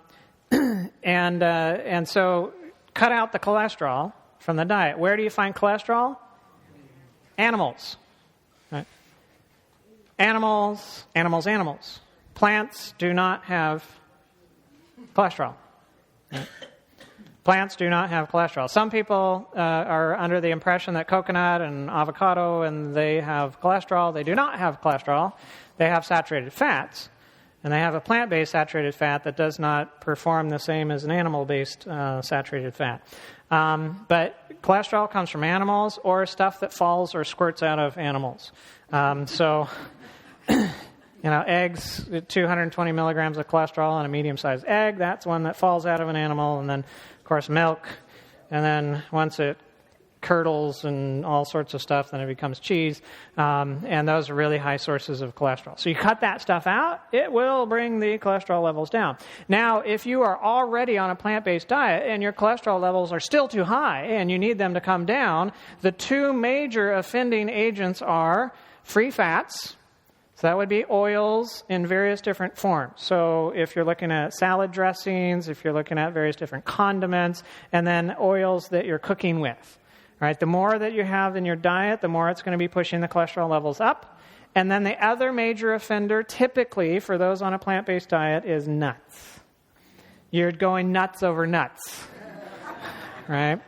so cut out the cholesterol from the diet. Where do you find cholesterol? Animals. Right? Animals. Plants do not have cholesterol. Right? Plants do not have cholesterol. Some people are under the impression that coconut and avocado and they have cholesterol. They do not have cholesterol. They have saturated fats. And they have a plant-based saturated fat that does not perform the same as an animal-based saturated fat. But cholesterol comes from animals or stuff that falls or squirts out of animals. Eggs, 220 milligrams of cholesterol on a medium-sized egg. That's one that falls out of an animal. And then, of course, milk. And then once it curdles and all sorts of stuff, then it becomes cheese. And those are really high sources of cholesterol. So you cut that stuff out, it will bring the cholesterol levels down. Now, if you are already on a plant-based diet and your cholesterol levels are still too high and you need them to come down, the two major offending agents are free fats. So that would be oils in various different forms. So if you're looking at salad dressings, if you're looking at various different condiments, and then oils that you're cooking with. Right? The more that you have in your diet, the more it's going to be pushing the cholesterol levels up. And then the other major offender, typically for those on a plant-based diet, is nuts. You're going nuts over nuts. Right?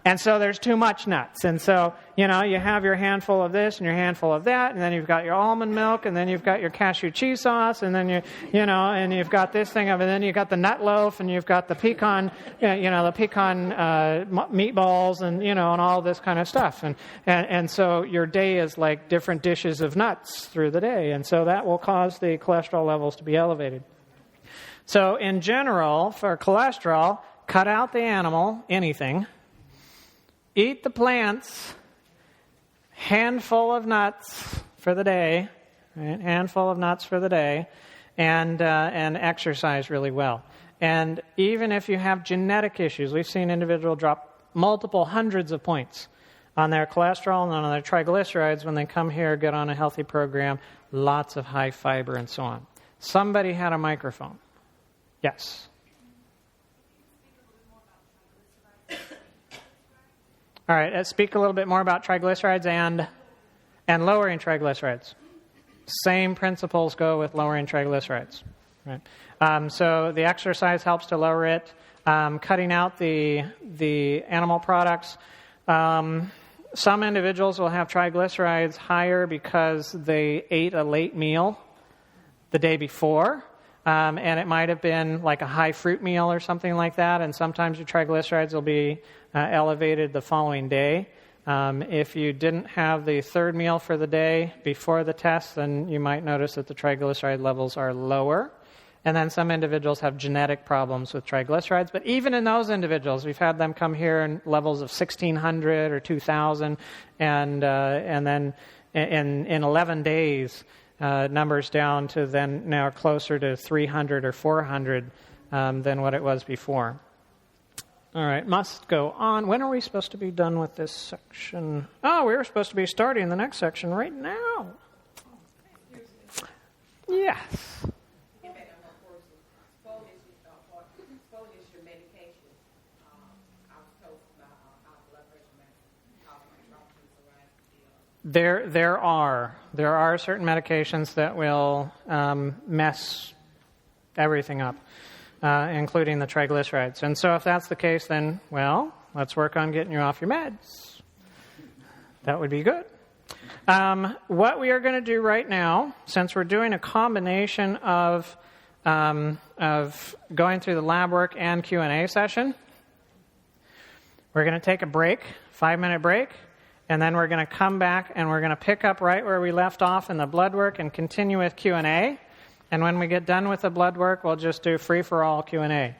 And so there's too much nuts. And so, you have your handful of this and your handful of that, and then you've got your almond milk, and then you've got your cashew cheese sauce, and then and you've got this thing of it, and then you've got the nut loaf, and you've got the pecan, meatballs, and, and all this kind of stuff. And so your day is like different dishes of nuts through the day. And so that will cause the cholesterol levels to be elevated. So in general, for cholesterol, cut out the animal, anything. Eat the plants, handful of nuts for the day, right? Handful of nuts for the day, and exercise really well. And even if you have genetic issues, we've seen individuals drop multiple hundreds of points on their cholesterol and on their triglycerides when they come here, get on a healthy program, lots of high fiber and so on. Somebody had a microphone. Yes. All right, let's speak a little bit more about triglycerides and lowering triglycerides. Same principles go with lowering triglycerides. Right? So the exercise helps to lower it. Cutting out the animal products. Some individuals will have triglycerides higher because they ate a late meal the day before. And it might have been like a high fruit meal or something like that. And sometimes your triglycerides will be elevated the following day. If you didn't have the third meal for the day before the test, then you might notice that the triglyceride levels are lower. And then some individuals have genetic problems with triglycerides. But even in those individuals, we've had them come here in levels of 1,600 or 2,000. And then in 11 days, numbers down to then now closer to 300 or 400 than what it was before. All right, must go on. When are we supposed to be done with this section? Oh, we were supposed to be starting the next section right now. Yes. There are certain medications that will mess everything up, including the triglycerides. And so if that's the case, then, well, let's work on getting you off your meds. That would be good. What we are going to do right now, since we're doing a combination of going through the lab work and Q&A session, we're going to take a break, 5-minute break, and then we're going to come back and we're going to pick up right where we left off in the blood work and continue with Q&A. And when we get done with the blood work, we'll just do free-for-all Q&A.